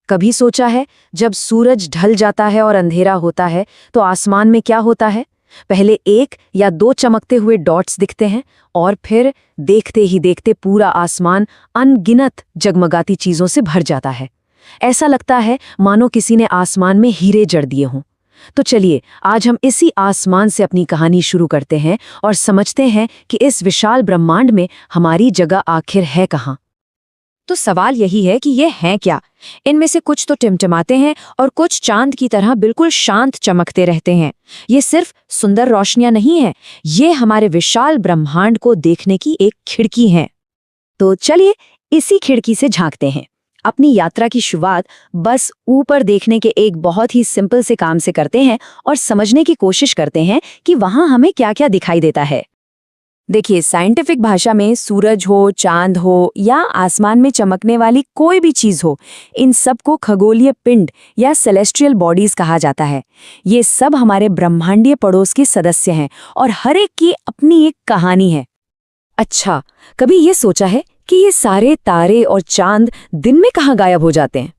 कभी सोचा है, जब सूरज ढल जाता है और अंधेरा होता है तो आसमान में क्या होता है? पहले एक या दो चमकते हुए डॉट्स दिखते हैं और फिर देखते ही देखते पूरा आसमान अनगिनत जगमगाती चीजों से भर जाता है। ऐसा लगता है मानो किसी ने आसमान में हीरे जड़ दिए हों। तो चलिए आज हम इसी आसमान से अपनी कहानी शुरू करते हैं और समझते हैं कि इस विशाल ब्रह्मांड में हमारी जगह आखिर है कहाँ। तो सवाल यही है कि ये हैं क्या? इनमें से कुछ तो टिमटिमाते हैं और कुछ चांद की तरह बिल्कुल शांत चमकते रहते हैं। ये सिर्फ सुंदर रोशनियां नहीं हैं, ये हमारे विशाल ब्रह्मांड को देखने की एक खिड़की है। तो चलिए इसी खिड़की से झांकते हैं। अपनी यात्रा की शुरुआत बस ऊपर देखने के एक बहुत ही सिंपल से काम से करते हैं और समझने की कोशिश करते हैं कि वहां हमें क्या क्या दिखाई देता है। देखिए, साइंटिफिक भाषा में सूरज हो, चांद हो या आसमान में चमकने वाली कोई भी चीज हो, इन सब को खगोलीय पिंड या सेलेस्ट्रियल बॉडीज कहा जाता है। ये सब हमारे ब्रह्मांडीय पड़ोस के सदस्य हैं और हर एक की अपनी एक कहानी है। अच्छा, कभी ये सोचा है कि ये सारे तारे और चांद दिन में कहाँ गायब हो जाते हैं?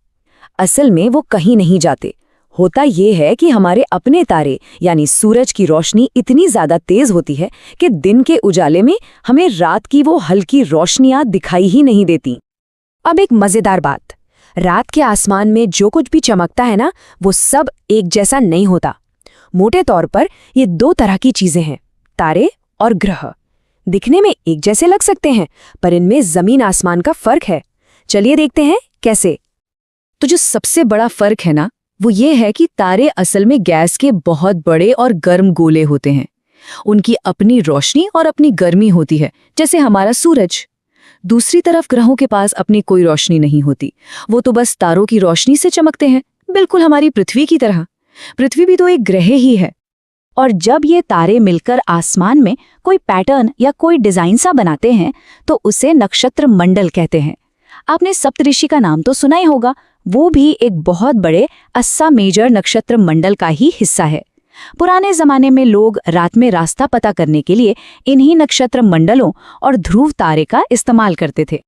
असल में वो कहीं नहीं जाते। होता ये है कि हमारे अपने तारे यानी सूरज की रोशनी इतनी ज्यादा तेज होती है कि दिन के उजाले में हमें रात की वो हल्की रोशनियां दिखाई ही नहीं देती। अब एक मजेदार बात, रात के आसमान में जो कुछ भी चमकता है ना, वो सब एक जैसा नहीं होता। मोटे तौर पर ये दो तरह की चीजें हैं, तारे और ग्रह। दिखने में एक जैसे लग सकते हैं, पर इनमें जमीन आसमान का फर्क है। चलिए देखते हैं कैसे। तो जो सबसे बड़ा फर्क है ना, वो ये है कि तारे असल में गैस के बहुत बड़े और गर्म गोले होते हैं। उनकी अपनी रोशनी और अपनी गर्मी होती है, जैसे हमारा सूरज। दूसरी तरफ ग्रहों के पास अपनी कोई रोशनी नहीं होती, वो तो बस तारों की रोशनी से चमकते हैं, बिल्कुल हमारी पृथ्वी की तरह। पृथ्वी भी तो एक ग्रह ही है। और जब ये तारे मिलकर आसमान में कोई पैटर्न या कोई डिजाइन सा बनाते हैं तो उसे नक्षत्र मंडल कहते हैं। आपने सप्तऋषि का नाम तो सुना ही होगा, वो भी एक बहुत बड़े अस्सा मेजर नक्षत्र मंडल का ही हिस्सा है। पुराने जमाने में लोग रात में रास्ता पता करने के लिए इन्हीं नक्षत्र मंडलों और ध्रुव तारे का इस्तेमाल करते थे।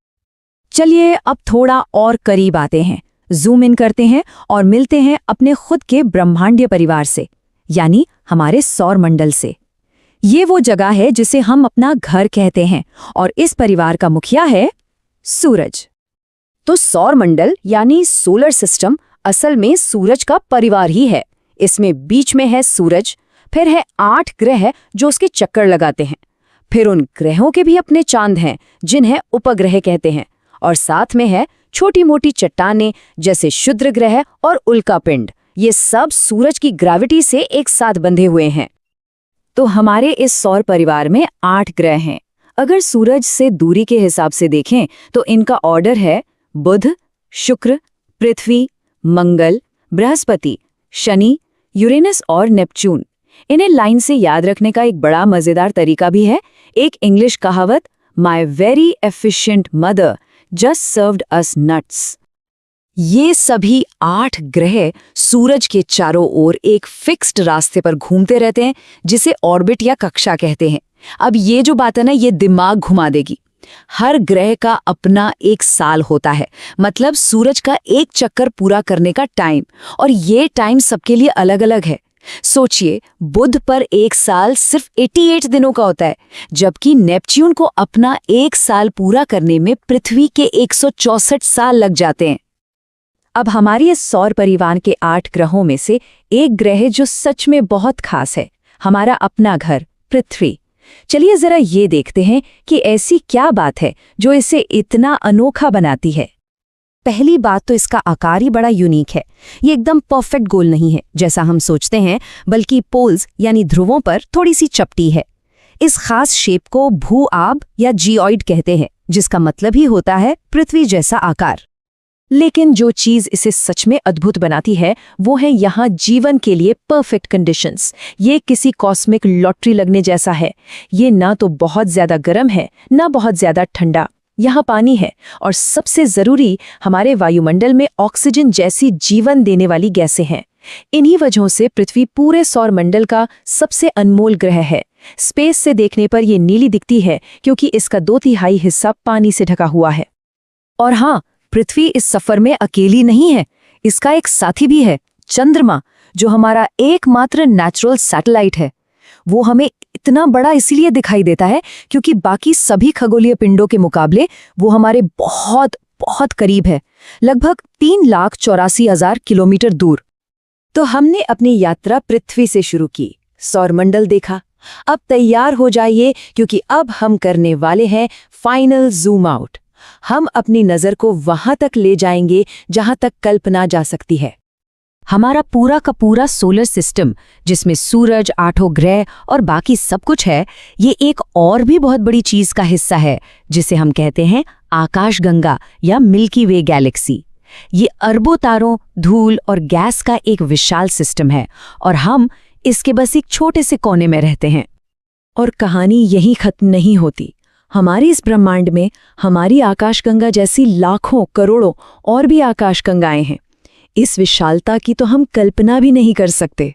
चलिए अब थोड़ा और करीब आते हैं, जूम इन करते हैं और मिलते हैं अपने खुद के ब्रह्मांडीय परिवार से, यानी हमारे सौर मंडल से। ये वो जगह है जिसे हम अपना घर कहते हैं और इस परिवार का मुखिया है सूरज। तो सौर मंडल यानी सोलर सिस्टम असल में सूरज का परिवार ही है। इसमें बीच में है सूरज, फिर है 8 ग्रह जो उसके चक्कर लगाते हैं, फिर उन ग्रहों के भी अपने चांद हैं जिन्हें उपग्रह कहते हैं, और साथ में है छोटी मोटी चट्टानें जैसे क्षुद्र ग्रह और उल्का पिंड। ये सब सूरज की ग्रेविटी से एक साथ बंधे हुए हैं। तो हमारे इस सौर परिवार में 8 ग्रह हैं। अगर सूरज से दूरी के हिसाब से देखें तो इनका ऑर्डर है बुध, शुक्र, पृथ्वी, मंगल, बृहस्पति, शनि, यूरेनस और नेपच्यून। इन्हें लाइन से याद रखने का एक बड़ा मजेदार तरीका भी है। एक इंग्लिश कहावत, my very efficient mother just served us nuts. ये सभी 8 ग्रह सूरज के चारों ओर एक फिक्स्ड रास्ते पर घूमते रहते हैं, जिसे ऑर्बिट या कक्षा कहते हैं। अब ये जो बात है ना, ये दिमाग घुमा देगी। हर ग्रह का अपना एक साल होता है, मतलब सूरज का एक चक्कर पूरा करने का टाइम, और ये टाइम सबके लिए अलग अलग है। सोचिए, बुध पर एक साल सिर्फ 88 दिनों का होता है, जबकि नेपच्यून को अपना एक साल पूरा करने में पृथ्वी के 164 साल लग जाते हैं। अब हमारी इस सौर परिवार के 8 ग्रहों में से एक ग्रह जो सच में बहुत खास है, हमारा अपना घर पृथ्वी। चलिए जरा ये देखते हैं कि ऐसी क्या बात है जो इसे इतना अनोखा बनाती है। पहली बात तो इसका आकार ही बड़ा यूनिक है। ये एकदम परफेक्ट गोल नहीं है जैसा हम सोचते हैं, बल्कि पोल्स यानी ध्रुवों पर थोड़ी सी चपटी है। इस खास शेप को भू-आब या जियोइड कहते हैं, जिसका मतलब ही होता है पृथ्वी जैसा आकार। लेकिन जो चीज इसे सच में अद्भुत बनाती है वो है यहाँ जीवन के लिए परफेक्ट कंडीशंस। ये किसी कॉस्मिक लॉटरी लगने जैसा है। ये ना तो बहुत ज्यादा गर्म है, ना बहुत ज्यादा ठंडा। यहाँ पानी है, और सबसे जरूरी, हमारे वायुमंडल में ऑक्सीजन जैसी जीवन देने वाली गैसें हैं। इन्हीं वजहों से पृथ्वी पूरे सौर मंडल का सबसे अनमोल ग्रह है। स्पेस से देखने पर यह नीली दिखती है क्योंकि इसका 2/3 हिस्सा पानी से ढका हुआ है। और हाँ, पृथ्वी इस सफर में अकेली नहीं है। इसका एक साथी भी है, चंद्रमा, जो हमारा एकमात्र नेचुरल सैटेलाइट है। वो हमें इतना बड़ा इसीलिए दिखाई देता है क्योंकि बाकी सभी खगोलीय पिंडों के मुकाबले वो हमारे बहुत बहुत करीब है, लगभग 3,84,000 किलोमीटर दूर। तो हमने अपनी यात्रा पृथ्वी से शुरू की, सौरमंडल देखा। अब तैयार हो जाइए क्योंकि अब हम करने वाले हैं फाइनल जूम आउट। हम अपनी नज़र को वहां तक ले जाएंगे जहां तक कल्पना जा सकती है। हमारा पूरा का पूरा सोलर सिस्टम, जिसमें सूरज, 8 ग्रह और बाकी सब कुछ है, ये एक और भी बहुत बड़ी चीज का हिस्सा है जिसे हम कहते हैं आकाशगंगा या मिल्की वे गैलेक्सी। ये अरबों तारों, धूल और गैस का एक विशाल सिस्टम है और हम इसके बस एक छोटे से कोने में रहते हैं। और कहानी यहीं खत्म नहीं होती। हमारी इस ब्रह्मांड में हमारी आकाशगंगा जैसी लाखों करोड़ों और भी आकाशगंगाएं हैं। इस विशालता की तो हम कल्पना भी नहीं कर सकते।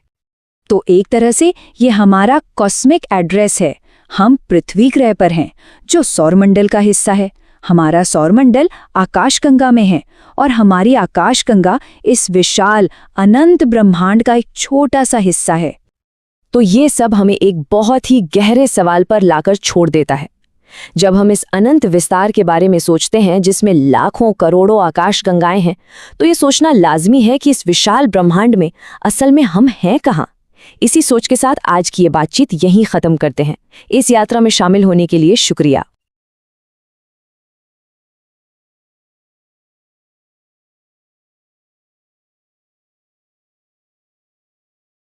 तो एक तरह से ये हमारा कॉस्मिक एड्रेस है। हम पृथ्वी ग्रह पर हैं, जो सौरमंडल का हिस्सा है। हमारा सौरमंडल आकाशगंगा में है और हमारी आकाशगंगा इस विशाल अनंत ब्रह्मांड का एक छोटा सा हिस्सा है। तो ये सब हमें एक बहुत ही गहरे सवाल पर लाकर छोड़ देता है। जब हम इस अनंत विस्तार के बारे में सोचते हैं जिसमें लाखों करोड़ों आकाशगंगाएं हैं, तो ये सोचना लाजमी है कि इस विशाल ब्रह्मांड में असल में हम हैं कहाँ। इसी सोच के साथ आज की ये बातचीत यहीं खत्म करते हैं। इस यात्रा में शामिल होने के लिए शुक्रिया।